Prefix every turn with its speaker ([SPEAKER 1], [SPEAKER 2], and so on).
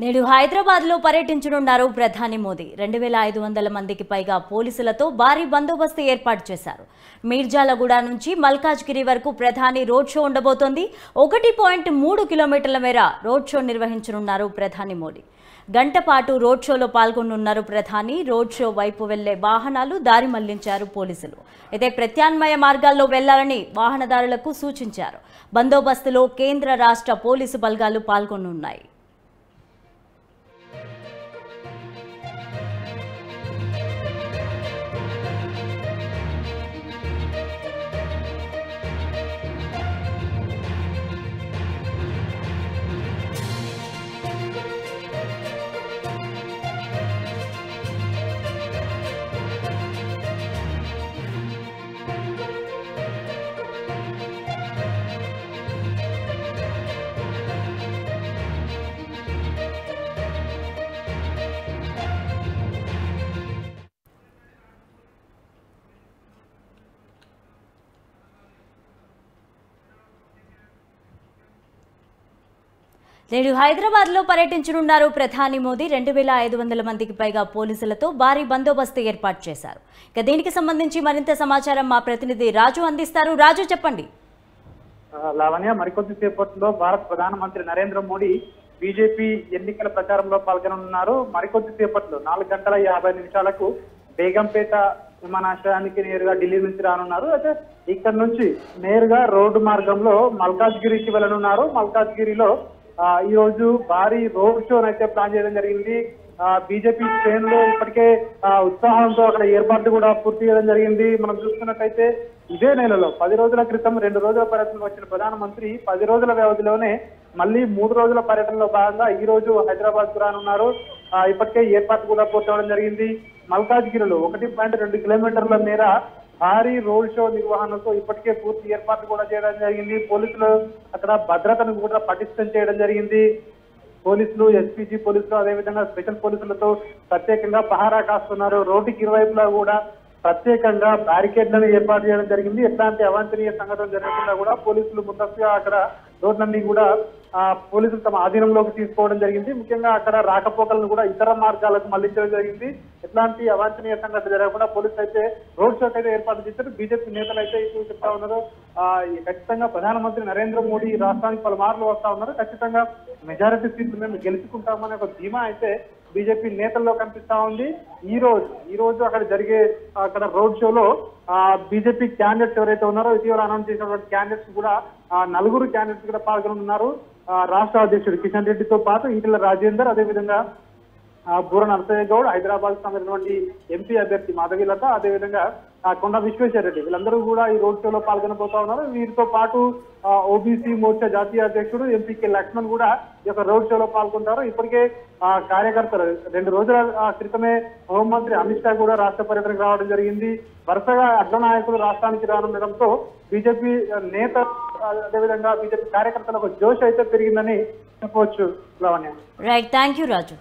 [SPEAKER 1] నేడు హైదరాబాద్లో పర్యటించనున్నారు ప్రధాని మోదీ. 2500 మందికి పైగా పోలీసులతో భారీ బందోబస్తు ఏర్పాటు చేశారు. మీర్జాలగూడ నుంచి మల్కాజ్గిరి వరకు ప్రధాని రోడ్ షో ఉండబోతోంది. 1.3 కిలోమీటర్ల మేర రోడ్ షో నిర్వహించనున్నారు ప్రధాని మోదీ. గంట పాటు రోడ్ షోలో పాల్గొనున్నారు ప్రధాని. రోడ్ షో వైపు వెళ్లే వాహనాలు దారి మళ్లించారు పోలీసులు. అయితే ప్రత్యామ్నాయ మార్గాల్లో వెళ్లాలని వాహనదారులకు సూచించారు. బందోబస్తులో కేంద్ర రాష్ట్ర పోలీసు బలగాలు పాల్గొనున్నాయి. నేడు హైదరాబాద్లో పర్యటించనున్నారు ప్రధాని మోదీ. 2500 మందికి పైగా పోలీసులతో భారీ బందోబస్తు ఏర్పాటు చేశారు. ఇక దీనికి సంబంధించి మరింత సమాచారం మా ప్రతినిధి రాజు అందిస్తారు. రాజు, చెప్పండి.
[SPEAKER 2] లావణ్య, మరికొద్ది సేపట్లో భారత ప్రధానమంత్రి నరేంద్ర మోడీ బీజేపీ ఎన్నికల ప్రచారంలో పాల్గొనున్నారు. మరికొద్ది సేపట్లో 4:50 బేగంపేట విమానాశ్రయానికి నేరుగా ఢిల్లీ నుంచి రానున్నారు. అయితే ఇక్కడ నుంచి నేరుగా రోడ్డు మార్గంలో మల్కాజ్గిరికి వెళ్ళనున్నారు. మల్కాజ్గిరిలో ఈ రోజు భారీ రోడ్ షో అయితే ప్లాన్ చేయడం జరిగింది. బీజేపీ శ్రేణులు ఇప్పటికే ఉత్సాహంతో అక్కడ ఏర్పాట్లు కూడా పూర్తి చేయడం జరిగింది. మనం చూసుకున్నట్టయితే ఇదే నెలలో 10 రోజుల క్రితం 2 రోజుల పర్యటనకు వచ్చిన ప్రధానమంత్రి 10 రోజుల వ్యవధిలోనే మళ్ళీ 3 రోజుల పర్యటనలో భాగంగా ఈ రోజు హైదరాబాద్ కు రానున్నారు. ఇప్పటికే ఏర్పాట్లు కూడా పూర్తవడం జరిగింది. మల్కాజ్గిరిలో 1.2 కిలోమీటర్ల మేర భారీ రోడ్ షో నిర్వహణతో ఇప్పటికే పూర్తి ఏర్పాట్లు కూడా చేయడం జరిగింది. పోలీసులు అక్కడ భద్రతను కూడా పటిష్టం చేయడం జరిగింది. పోలీసులు, ఎస్పీజీ పోలీసులు, అదేవిధంగా స్పెషల్ పోలీసులతో ప్రత్యేకంగా పహారా కాస్తున్నారు. రోడ్డుకి ఇరువైపులా కూడా ప్రత్యేకంగా బ్యారికేడ్లను ఏర్పాటు చేయడం జరిగింది. ఎట్లాంటి అవాంఛనీయ సంఘటనలు జరగకుండా కూడా పోలీసులు ముందస్తుగా అక్కడ రోడ్లన్నీ కూడా పోలీసులు తమ ఆధీనంలోకి తీసుకోవడం జరిగింది. ముఖ్యంగా అక్కడ రాకపోకలను కూడా ఇతర మార్గాలకు మళ్లించడం జరిగింది. ఎట్లాంటి అవాంఛనీయ సంఘటన జరగకుండా పోలీసులు అయితే రోడ్ షోకి అయితే ఏర్పాటు చేశారు. బీజేపీ నేతలు అయితే ఇప్పుడు చెప్తా ఉన్నారు, ఖచ్చితంగా ప్రధానమంత్రి నరేంద్ర మోడీ రాష్ట్రానికి పలుమార్లు వస్తా ఉన్నారు. ఖచ్చితంగా మెజారిటీ సీట్లు మేము గెలుచుకుంటామనే ఒక ధీమా అయితే బీజేపీ నేతల్లో కనిపిస్తా ఉంది. ఈ రోజు అక్కడ జరిగే రోడ్ షోలో బీజేపీ క్యాండిడేట్స్ ఎవరైతే ఉన్నారో ఇటీవల అనౌన్స్ చేసినటువంటి క్యాండిడేట్స్ కూడా 4 క్యాండిడేట్స్ కూడా పాల్గొనున్నారు. రాష్ట్ర అధ్యక్షుడు కిషన్ రెడ్డితో పాటు ఈటెల రాజేందర్, అదేవిధంగా బూర నరసయ్య గౌడ్, హైదరాబాద్ సంబంధించినటువంటి ఎంపీ అభ్యర్థి మాధవిలత, అదేవిధంగా కొండ విశ్వేశ్వర రెడ్డి, వీళ్ళందరూ కూడా ఈ రోడ్ షోలో పాల్గొనబోతా ఉన్నారు. వీరితో పాటు ఓబీసీ మోర్చా జాతీయ అధ్యక్షుడు ఎంపీకే లక్ష్మణ్ కూడా ఈ యొక్క రోడ్ షోలో పాల్గొంటారు. ఇప్పటికే కార్యకర్తలు 2 రోజుల క్రితమే హోంమంత్రి అమిత్ షా కూడా రాష్ట్ర పర్యటనకు రావడం జరిగింది. వరుసగా అగ్ర నాయకులు రాష్ట్రానికి రానుండడంతో బీజేపీ నేత, అదేవిధంగా బీజేపీ కార్యకర్తలకు జోష్ అయితే పెరిగిందని చెప్పవచ్చు. Lavanya,
[SPEAKER 1] right, thank you Raju.